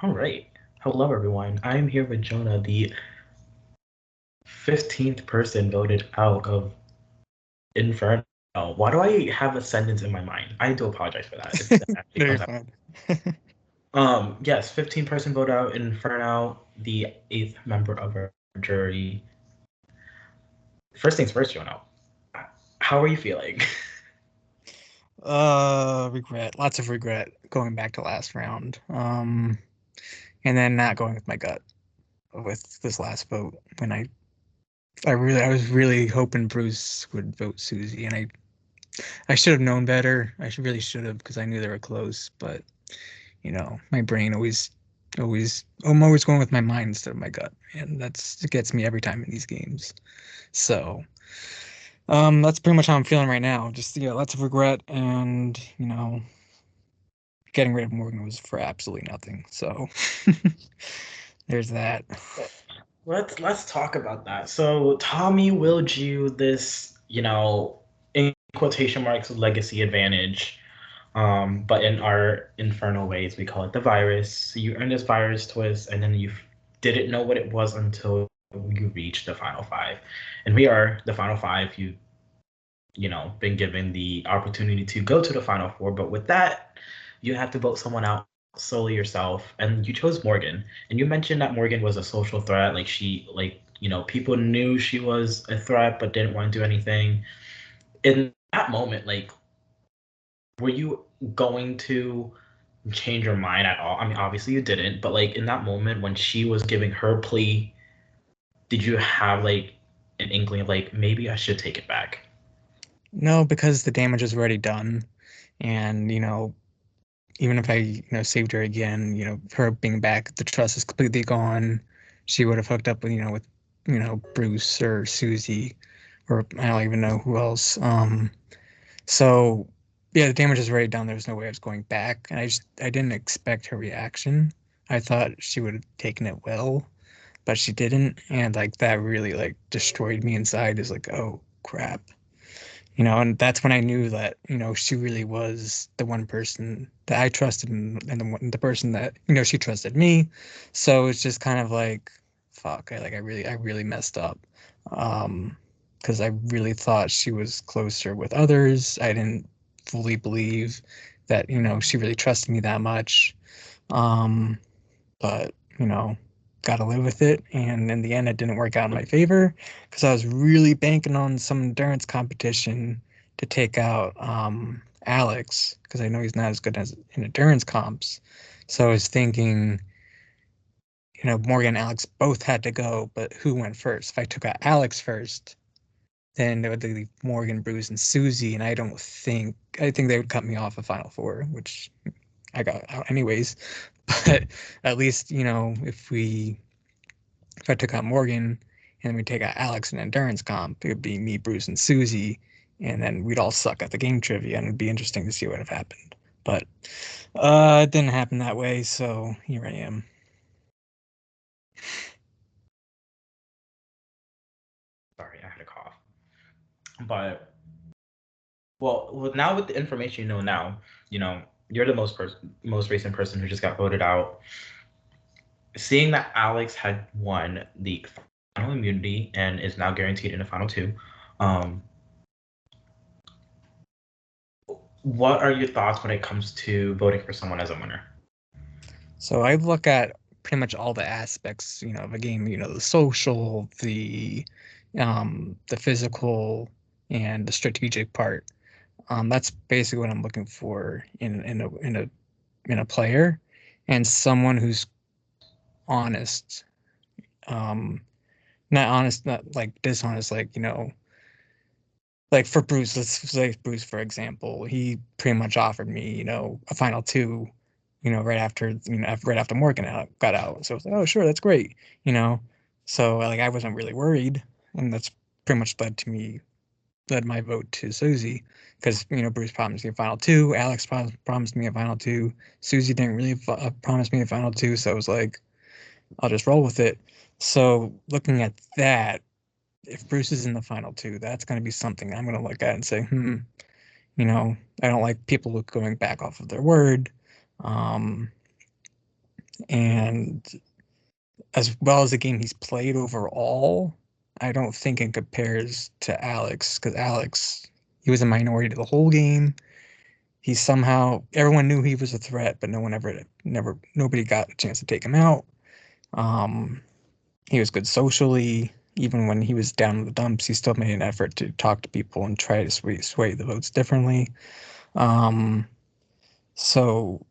All right. Hello, everyone. I'm here with Jonah, the 15th person voted out of Inferno. Why do I have a sentence in my mind? I do apologize for that. That actually No, you're comes out. fine. Yes, 15th person voted out Inferno, the eighth member of our jury. First things first, Jonah. How are you feeling? Regret. Lots of regret going back to last round. And then not going with my gut with this last vote when I was really hoping Bruce would vote Susie, and I should have known better. Really should have because I knew they were close, but my brain I'm always going with my mind instead of my gut, and it gets me every time in these games. So, that's pretty much how I'm feeling right now. Just lots of regret, and getting rid of Morgan was for absolutely nothing. So there's that. Let's talk about that. So Tommy willed you this, in quotation marks, legacy advantage. But in our infernal ways, we call it the virus. So you earned this virus twist, and then you didn't know what it was until you reached the final five. And we are the final five. Been given the opportunity to go to the final four, but with that, you have to vote someone out solely yourself. And you chose Morgan. And you mentioned that Morgan was a social threat. People knew she was a threat, but didn't want to do anything. In that moment, were you going to change your mind at all? I mean, obviously you didn't, but in that moment when she was giving her plea, did you have an inkling of maybe I should take it back? No, because the damage is already done, and even if I saved her again, her being back, the trust is completely gone. She would have hooked up with Bruce or Susie, or I don't even know who else. So yeah, the damage is already done. There was no way I was going back, and I didn't expect her reaction. I thought she would have taken it well, but she didn't, and that really destroyed me inside. Is like, oh crap, and that's when I knew that she really was the one person that I trusted, and the person that she trusted me. So it's just kind of like, fuck, I really messed up. Because I really thought she was closer with others. I didn't fully believe that she really trusted me that much. um but gotta live with it. And in the end, it didn't work out in my favor because I was really banking on some endurance competition to take out Alex, because I know he's not as good as in endurance comps. So I was thinking, Morgan and Alex both had to go, but who went first? If I took out Alex first, then it would leave Morgan, Bruce, and Susie, and I think they would cut me off of Final Four, which I got out anyways. But at least, if I took out Morgan and we take out Alex in endurance comp, it would be me, Bruce, and Susie, and then we'd all suck at the game trivia, and it'd be interesting to see what had happened. But it didn't happen that way, so here I am. Sorry, I had a cough. But now with the information you know now, you know you're the most recent person who just got voted out. Seeing that Alex had won the final immunity and is now guaranteed in the final two, um, what are your thoughts when it comes to voting for someone as a winner? So I look at pretty much all the aspects, of a game, the social, the physical, and the strategic part. That's basically what I'm looking for in a player, and someone who's honest. Not honest, not like dishonest, like for Bruce, let's say Bruce, for example, he pretty much offered me, a final two, right after Morgan got out. So I was like, oh, sure, that's great, you know. So I wasn't really worried, and that's pretty much led my vote to Susie, because Bruce promised me a final two, Alex promised me a final two, Susie didn't really promise me a final two, so I was like, I'll just roll with it. So looking at that, if Bruce is in the final two, that's going to be something I'm going to look at and say, I don't like people going back off of their word. Um, And as well as the game he's played overall, I don't think it compares to Alex, because Alex, he was a minority the whole game. He somehow, everyone knew he was a threat, but no one nobody got a chance to take him out. Um, he was good socially. Even when he was down in the dumps, he still made an effort to talk to people and try to sway the votes differently. Um, so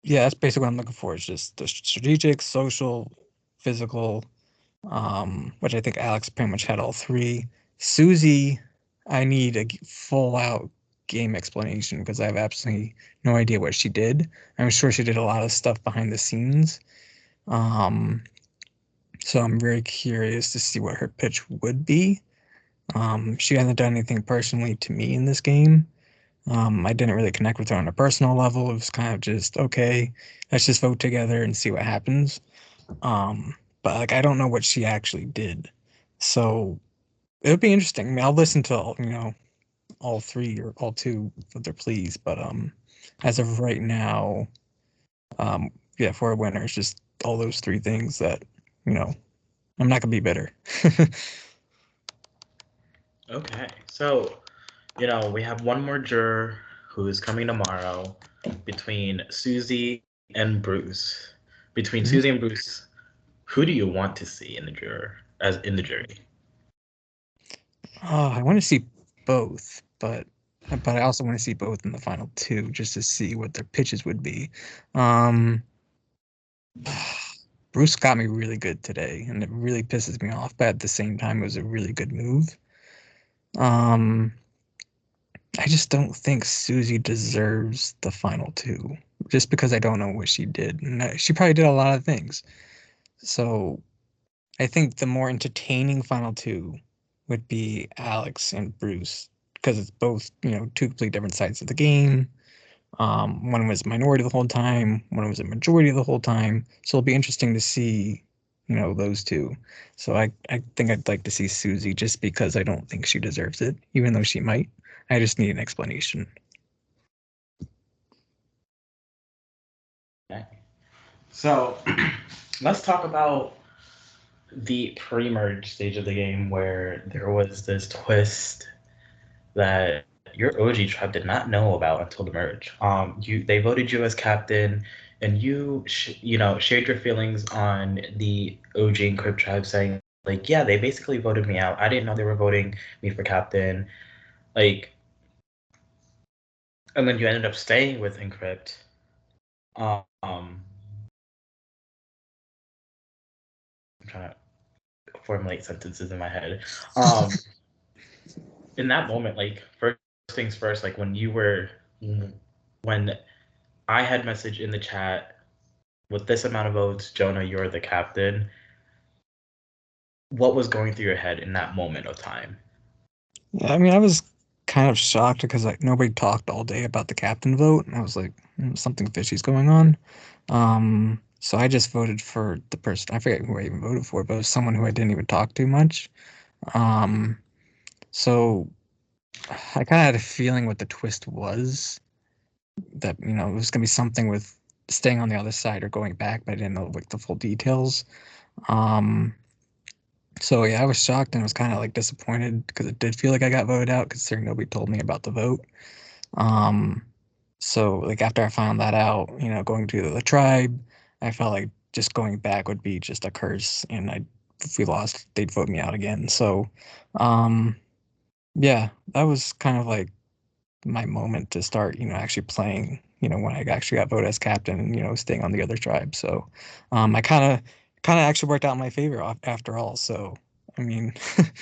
yeah, that's basically what I'm looking for. It's just the strategic, social, physical, which I think Alex pretty much had all three. Susie, I need a full out game explanation because I have absolutely no idea what she did. I'm sure she did a lot of stuff behind the scenes. Um, so I'm very curious to see what her pitch would be. She hasn't done anything personally to me in this game. I didn't really connect with her on a personal level. It was kind of just, okay, let's just vote together and see what happens. But like I don't know what she actually did. So it would be interesting. I mean, I'll listen to all three or all two of their pleas, but as of right now, yeah, for a winner, it's just all those three things that you know I'm not gonna be bitter. Okay, so we have one more juror who is coming tomorrow between Susie and Bruce. Between Mhm. Susie and Bruce, who do you want to see in the jury? Oh, I want to see both, but I also want to see both in the final two just to see what their pitches would be. Um, Bruce got me really good today, and it really pisses me off, but at the same time, it was a really good move. Um, I just don't think Susie deserves the final two, just because I don't know what she did. And she probably did a lot of things. So I think the more entertaining final two would be Alex and Bruce, because it's both, two completely different sides of the game. One was minority the whole time, one was a majority the whole time. So it'll be interesting to see, those two. So I think I'd like to see Susie just because I don't think she deserves it, even though she might. I just need an explanation. Okay. So let's talk about the pre-merge stage of the game where there was this twist that your OG tribe did not know about until the merge. They voted you as captain, and shared your feelings on the OG and Crypt tribe, saying like, yeah, they basically voted me out. I didn't know they were voting me for captain. Like, and then you ended up staying with Encrypt. I'm trying to formulate sentences in my head. Um, in that moment, like first things first, like when I had messaged in the chat with this amount of votes, Jonah, you're the captain. What was going through your head in that moment of time? Yeah, I mean, I was kind of shocked because like nobody talked all day about the captain vote, and I was like, something fishy's going on. So I just voted for the person. I forget who I even voted for, but it was someone who I didn't even talk to much. Um, so I kind of had a feeling what the twist was that it was gonna be something with staying on the other side or going back, but I didn't know like the full details. Um, so yeah, I was shocked and was kind of like disappointed because it did feel like I got voted out considering nobody told me about the vote. Um, so like after I found that out, going to the tribe, I felt like just going back would be just a curse, and if we lost, they'd vote me out again. So, um, yeah, that was kind of like my moment to start, actually playing. When I actually got voted as captain, and staying on the other tribe. So, I kind of actually worked out in my favor after all. So, I mean,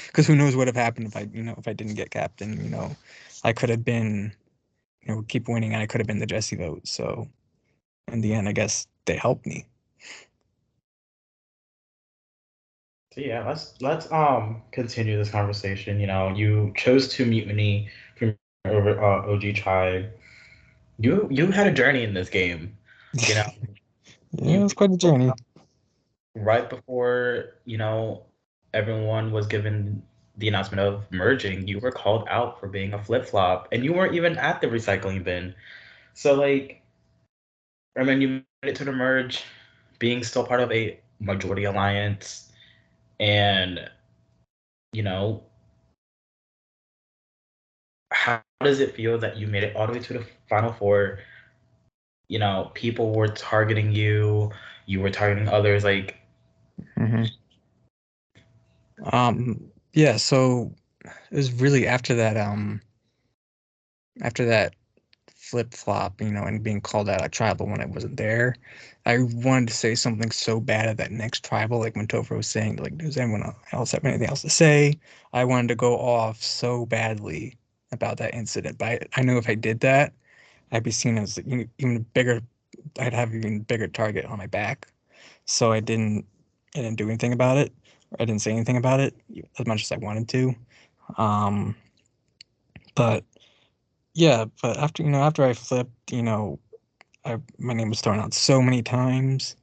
because who knows what would have happened if I didn't get captain. I could have been keep winning, and I could have been the Jesse vote. So in the end, I guess they helped me. So yeah, let's continue this conversation. You chose to mutiny from over OG tribe. You had a journey in this game. You know, Yeah, you it's quite a journey. right before everyone was given the announcement of merging, you were called out for being a flip flop, and you weren't even at the recycling bin. So like, and then you made it to the merge. being still part of a majority alliance, and you know, how does it feel that you made it all the way to the final four? People were targeting you, you were targeting others. Like, Hmm. Yeah, so it was really after that flip flop, and being called out at tribal when I wasn't there. I wanted to say something so bad at that next tribal, like when Topher was saying, like, does anyone else have anything else to say? I wanted to go off so badly about that incident, but I knew if I did that, I'd be seen as even bigger. I'd have even bigger target on my back. So I didn't do anything about it. I didn't say anything about it as much as I wanted to. Um, but yeah, but after I flipped, my name was thrown out so many times,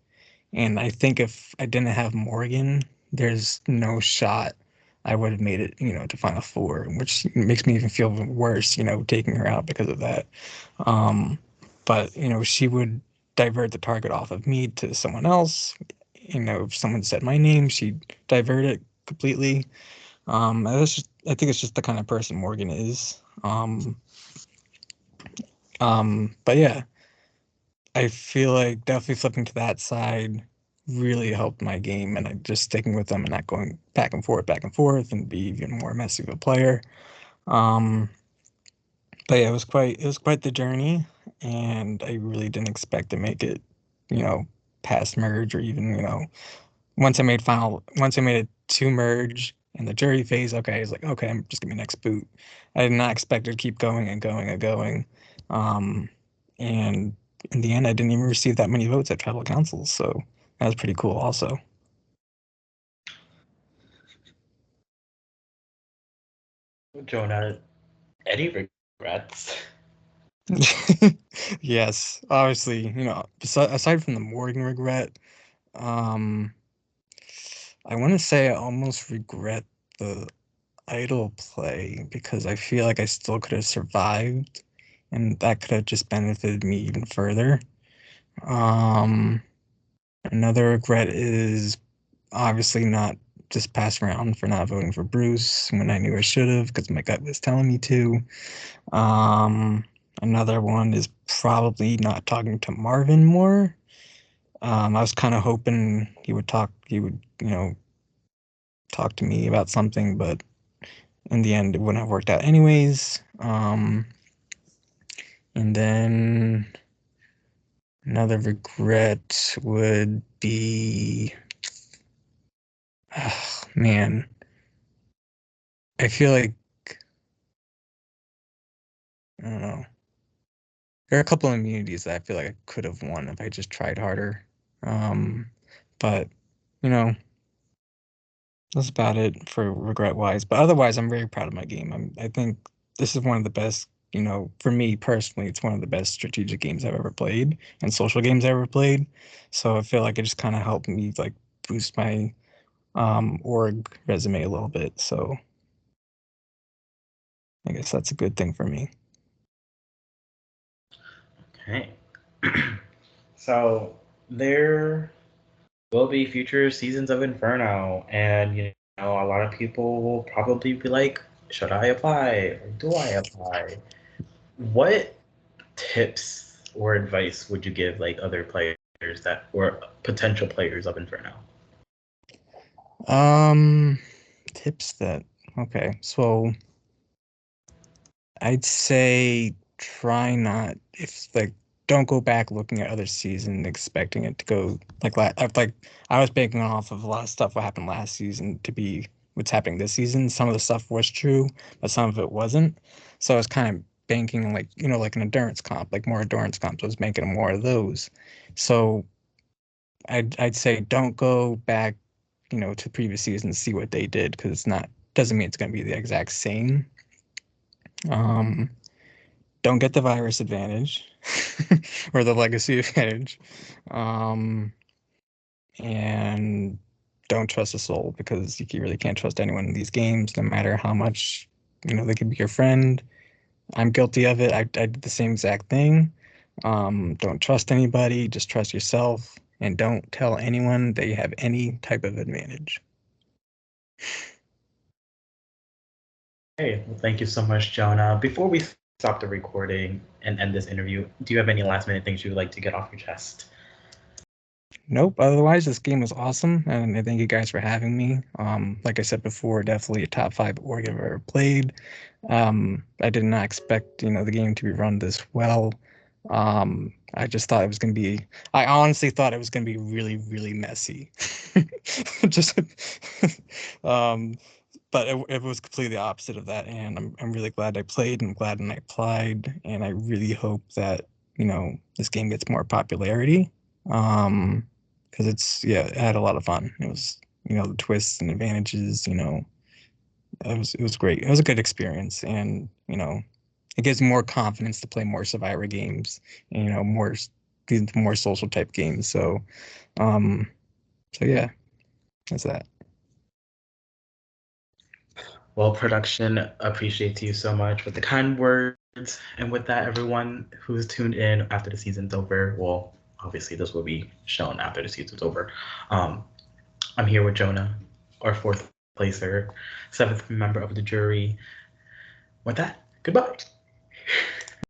and I think if I didn't have Morgan, there's no shot I would have made it, to Final Four, which makes me even feel worse, taking her out because of that. Um, but she would divert the target off of me to someone else. If someone said my name, she'd divert it completely. I think it's just the kind of person Morgan is. But yeah, I feel like definitely flipping to that side really helped my game, and I just sticking with them and not going back and forth, and be even more messy of a player. Um, but yeah, it was quite the journey, and I really didn't expect to make it, you know, past merge, or even once I made it to merge in the jury phase. Okay, I was like, okay, I'm just gonna be next boot. I did not expect it to keep going and going and going. Um, and in the end, I didn't even receive that many votes at tribal councils, so that was pretty cool also. Jonah, any regrets? Yes, obviously, aside from the Morgan regret, um, I want to say I almost regret the idol play because I feel like I still could have survived, and that could have just benefited me even further. Um, Another regret is obviously not just pass around for not voting for Bruce when I knew I should have because my gut was telling me to. Um, Another one is probably not talking to Marvin more. I was kind of hoping he would, talk to me about something, but in the end, it wouldn't have worked out anyways. And then another regret would be, man, I feel like, I don't know. There are a couple of immunities that I feel like I could have won if I just tried harder. Um, but, you know, that's about it for regret wise. But otherwise, I'm very proud of my game. I think this is one of the best, for me personally, it's one of the best strategic games I've ever played and social games I've ever played. So I feel like it just kind of helped me like boost my org resume a little bit. So I guess that's a good thing for me. Okay. So there will be future seasons of Inferno, and a lot of people will probably be like, "Should I apply? Or do I apply?" What tips or advice would you give like other players that were potential players of Inferno? Um, Tips that, okay. So I'd say try not if like don't go back looking at other season expecting it to go like I was banking off of a lot of stuff what happened last season to be what's happening this season. Some of the stuff was true, but some of it wasn't. So I was kind of banking like like an endurance comp, like more endurance comps. I was making more of those. So I'd say don't go back, to previous seasons see what they did because it's not doesn't mean it's going to be the exact same. Um, don't get the virus advantage or the legacy advantage. Um, and don't trust a soul because you really can't trust anyone in these games, no matter how much, they could be your friend. I'm guilty of it. I did the same exact thing. Don't trust anybody, just trust yourself. and don't tell anyone that you have any type of advantage. Hey, well, thank you so much, Jonah. Before we stop the recording and end this interview, do you have any last minute things you would like to get off your chest? Nope. Otherwise, this game was awesome, and I thank you guys for having me. Like I said before, definitely a top 5 org I've ever played. I did not expect, the game to be run this well. I just thought it was gonna be. I honestly thought it was gonna be really, really messy. Just, um, but it was completely opposite of that, and I'm really glad I played and glad I applied, and I really hope that this game gets more popularity. Because it had a lot of fun. It was the twists and advantages. It was great. It was a good experience, and it gives me more confidence to play more Survivor games, and these more social type games. Um, so yeah, that's that. Well, production appreciates you so much with the kind words. And with that, everyone who's tuned in after the season's over, well, obviously this will be shown after the season's over. Um, I'm here with Jonah, our fourth placer, seventh member of the jury. With that, goodbye.